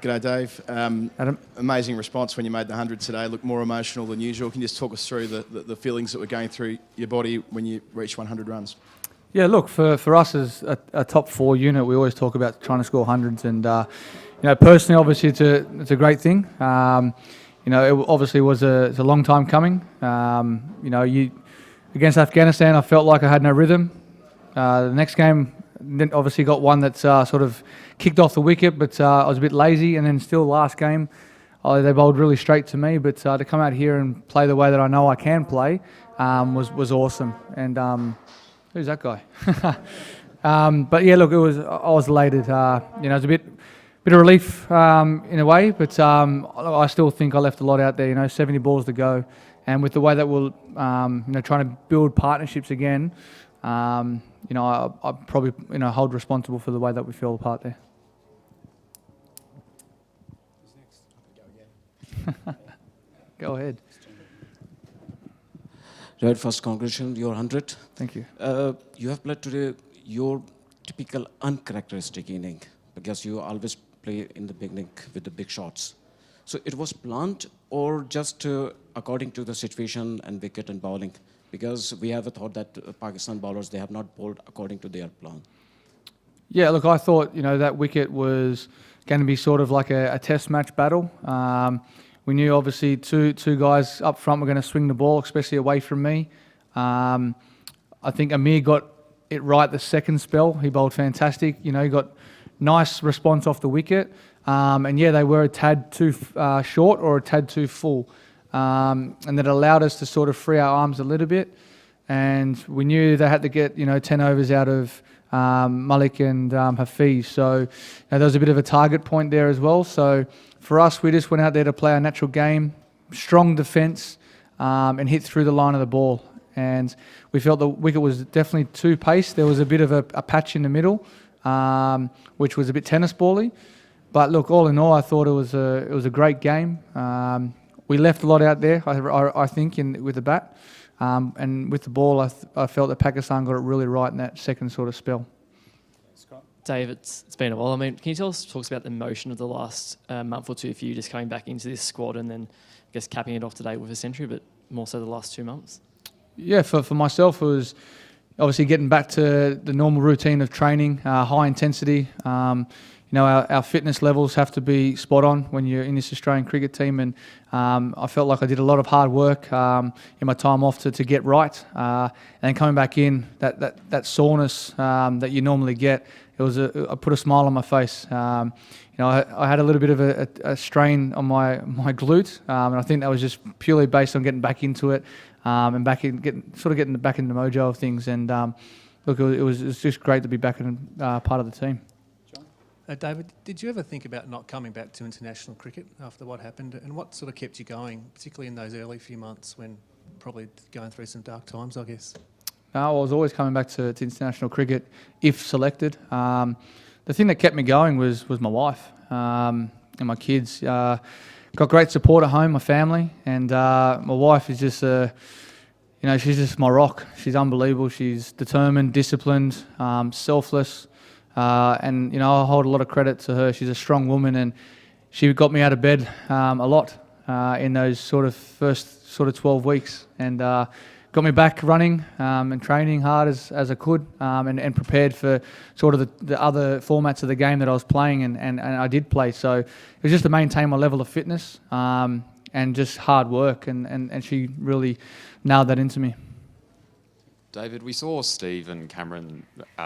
G'day, Dave. Adam. Amazing response when you made the 100 today. Looked more emotional than usual. Can you just talk us through the feelings that were going through your body when you reached 100 runs? Yeah, look, for us as a top four unit, we always talk about trying to score hundreds, and personally, obviously, it's a great thing. It obviously was it's a long time coming. Against Afghanistan, I felt like I had no rhythm. The next game, obviously got one that's sort of kicked off the wicket, but I was a bit lazy, and then still last game, they bowled really straight to me. But to come out here and play the way that I know I can play was awesome. And who's that guy? But yeah, look, I was elated. It was a bit of relief in a way, but I still think I left a lot out there. 70 balls to go, and with the way that we're trying to build partnerships again, I probably hold responsible for the way that we feel apart there. Go ahead. Right, first congratulations, your 100. Thank you. You have played today your typical uncharacteristic inning because you always play in the beginning with the big shots. So it was planned or just according to the situation and wicket and bowling? Because we have a thought that Pakistan bowlers, they have not bowled according to their plan. Yeah, look, I thought that wicket was going to be sort of like a test match battle. We knew obviously two guys up front were going to swing the ball, especially away from me. I think Amir got it right the second spell. He bowled fantastic. He got nice response off the wicket. And yeah, they were a tad too short or a tad too full. And that allowed us to sort of free our arms a little bit. And we knew they had to get 10 overs out of Malik and Hafiz. So there was a bit of a target point there as well. So for us, we just went out there to play our natural game, strong defence, and hit through the line of the ball. And we felt the wicket was definitely too paced. There was a bit of a patch in the middle, which was a bit tennis bally. But look, all in all, I thought it was a great game. We left a lot out there, I think, with the bat. And with the ball, I felt that Pakistan got it really right in that second sort of spell. Dave, it's been a while. Can you talk about the emotion of the last month or two for you just coming back into this squad and then, I guess, capping it off today with a century, but more so the last 2 months? Yeah, for myself, it was obviously getting back to the normal routine of training, high intensity. Our fitness levels have to be spot on when you're in this Australian cricket team, and I felt like I did a lot of hard work in my time off to get right. And then coming back in, that soreness that you normally get, I put a smile on my face. I had a little bit of a strain on my glute, and I think that was just purely based on getting back into it and getting back in the mojo of things. And look, it was just great to be back in part of the team. David, did you ever think about not coming back to international cricket after what happened? And what sort of kept you going, particularly in those early few months when probably going through some dark times, I guess? I was always coming back to international cricket if selected. The thing that kept me going was my wife and my kids. Got great support at home, my family, and my wife is just she's just my rock. She's unbelievable. She's determined, disciplined, selfless. And I hold a lot of credit to her. She's a strong woman, and she got me out of bed a lot in those first 12 weeks, and got me back running and training hard as I could, and prepared for sort of the other formats of the game that I was playing, and I did play. So it was just to maintain my level of fitness and just hard work, and she really nailed that into me. David, we saw Steve and Cameron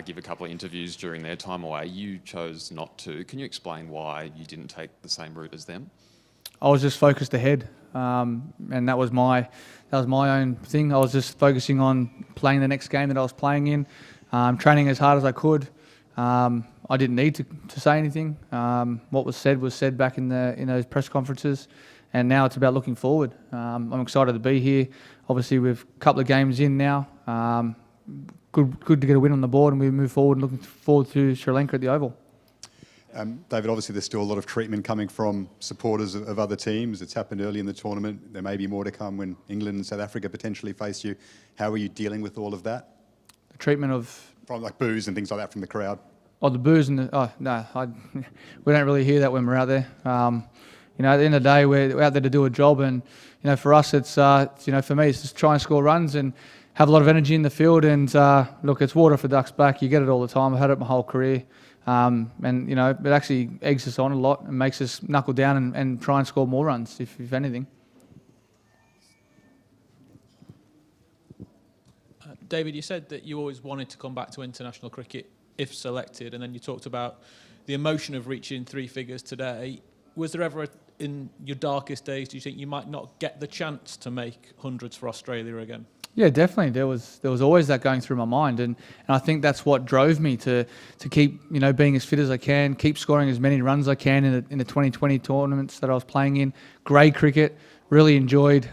give a couple of interviews during their time away. You chose not to. Can you explain why you didn't take the same route as them? I was just focused ahead, and that was my own thing. I was just focusing on playing the next game that I was playing in, training as hard as I could. I didn't need to say anything. What was said back in those press conferences, and now it's about looking forward. I'm excited to be here. Obviously, we've a couple of games in now. Good to get a win on the board, and we move forward. Looking forward to Sri Lanka at the Oval. David, obviously there's still a lot of treatment coming from supporters of other teams. It's happened early in the tournament. There may be more to come when England and South Africa potentially face you. How are you dealing with all of that? The treatment of... From like boos and things like that from the crowd? Oh, the boos and we don't really hear that when we're out there. You know, at the end of the day, we're out there to do a job, and you know, for us, it's you know, for me, it's just try and score runs and have a lot of energy in the field. And look, it's water for ducks back. You get it all the time. I've had it my whole career, and you know, it actually eggs us on a lot and makes us knuckle down and try and score more runs, if anything. David, you said that you always wanted to come back to international cricket if selected, and then you talked about the emotion of reaching three figures today. Was there ever, in your darkest days, do you think you might not get the chance to make hundreds for Australia again? Yeah, definitely. There was always that going through my mind, and I think that's what drove me to keep, you know, being as fit as I can, keep scoring as many runs as I can in the 2020 tournaments that I was playing in. Grade cricket, really enjoyed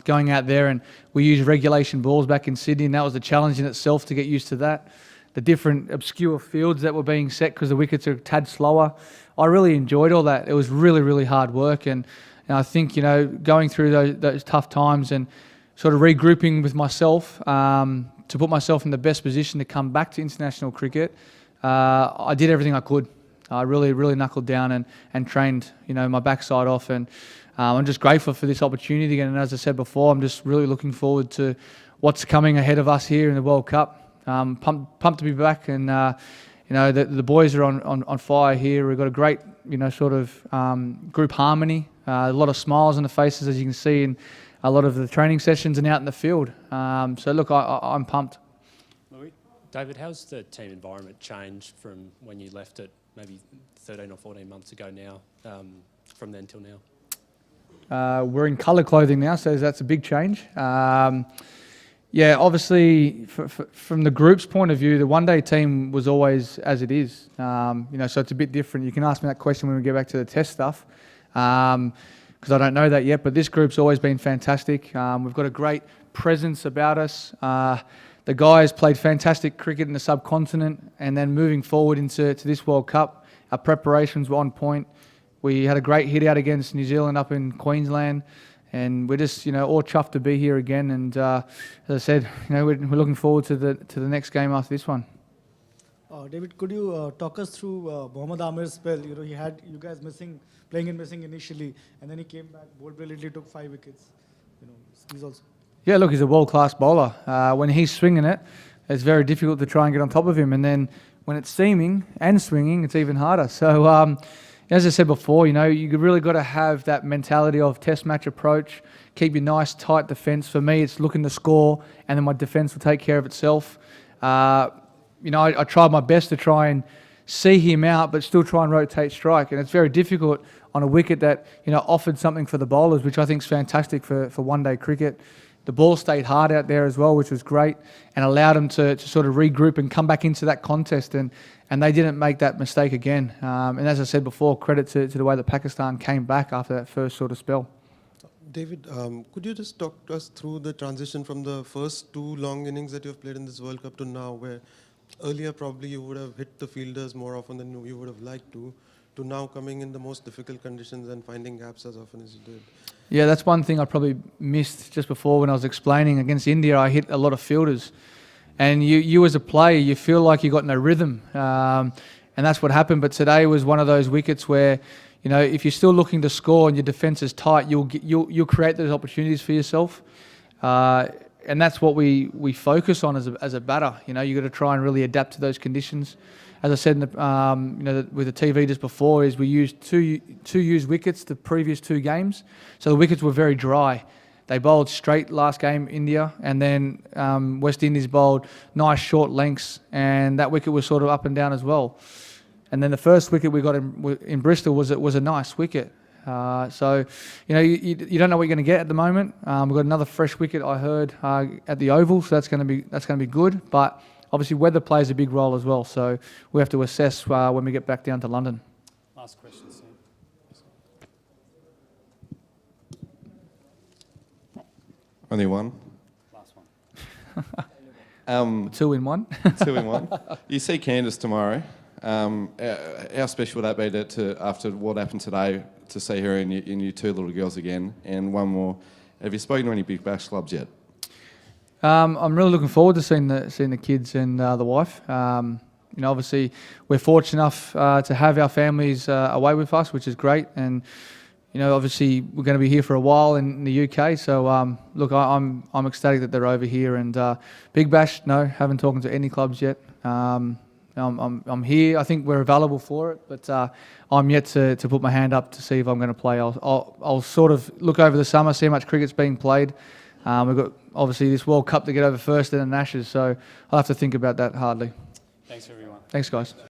going out there, and we used regulation balls back in Sydney, and that was a challenge in itself to get used to that. The different obscure fields that were being set because the wickets are a tad slower. I really enjoyed all that. It was really, really hard work, and I think, you know, going through those tough times and sort of regrouping with myself to put myself in the best position to come back to international cricket, I did everything I could. I really, really knuckled down and trained, you know, my backside off, and I'm just grateful for this opportunity again. And as I said before, I'm just really looking forward to what's coming ahead of us here in the World Cup. Pumped to be back, and you know, the boys are on fire here. We've got a great, you know, sort of group harmony, a lot of smiles on the faces, as you can see, in a lot of the training sessions and out in the field. So look, I'm pumped. David, how's the team environment changed from when you left it maybe 13 or 14 months ago now, from then till now? We're in colour clothing now, so that's a big change. Yeah, obviously, from the group's point of view, the one-day team was always as it is. You know, so it's a bit different. You can ask me that question when we get back to the test stuff, because I don't know that yet. But this group's always been fantastic. We've got a great presence about us. The guys played fantastic cricket in the subcontinent, and then moving forward into this World Cup, our preparations were on point. We had a great hit out against New Zealand up in Queensland. And we're just, you know, all chuffed to be here again. And as I said, you know, we're looking forward to the next game after this one. David, could you talk us through Mohammad Amir's spell? You know, he had you guys playing initially, and then he came back, bowled brilliantly, took 5 wickets. You know, he's also. Yeah, look, he's a world-class bowler. When he's swinging it, it's very difficult to try and get on top of him. And then when it's seaming and swinging, it's even harder. So. As I said before, you know, you really got to have that mentality of test match approach, keep your nice tight defence. For me, it's looking to score, and then my defence will take care of itself. You know, I tried my best to try and see him out, but still try and rotate strike. And it's very difficult on a wicket that, you know, offered something for the bowlers, which I think is fantastic for one-day cricket. The ball stayed hard out there as well, which was great, and allowed them to sort of regroup and come back into that contest. And they didn't make that mistake again. And as I said before, credit to the way that Pakistan came back after that first sort of spell. David, could you just talk to us through the transition from the first 2 long innings that you've played in this World Cup to now, where earlier probably you would have hit the fielders more often than you would have liked to now coming in the most difficult conditions and finding gaps as often as you did? Yeah, that's one thing I probably missed just before when I was explaining. Against India, I hit a lot of fielders. And you as a player, you feel like you got no rhythm. And that's what happened. But today was one of those wickets where, you know, if you're still looking to score and your defence is tight, you'll create those opportunities for yourself. And that's what we focus on as a batter. You know, you got to try and really adapt to those conditions. As I said, you know, with the TV just before, is we used two used wickets the previous 2 games. So the wickets were very dry. They bowled straight last game, India, and then West Indies bowled nice short lengths, and that wicket was sort of up and down as well. And then the first wicket we got in Bristol was a nice wicket. So, you know, you don't know what you're going to get at the moment. We've got another fresh wicket, I heard, at the Oval, so that's going to be good. But obviously, weather plays a big role as well. So we have to assess when we get back down to London. Last question, Sam. Only one. Last one. 2 in 1. 2 in 1. You see Candice tomorrow. How special would that be to after what happened today, to see her and your 2 little girls again? And one more, have you spoken to any Big Bash clubs yet? I'm really looking forward to seeing the kids and the wife. You know, obviously we're fortunate enough to have our families away with us, which is great. And you know, obviously we're going to be here for a while in the UK. So look, I'm ecstatic that they're over here. And Big Bash, no, haven't talked to any clubs yet. I'm here. I think we're available for it, but I'm yet to put my hand up to see if I'm going to play. I'll sort of look over the summer, see how much cricket's being played. We've got obviously this World Cup to get over first and then Ashes, so I'll have to think about that hardly. Thanks, everyone. Thanks, guys.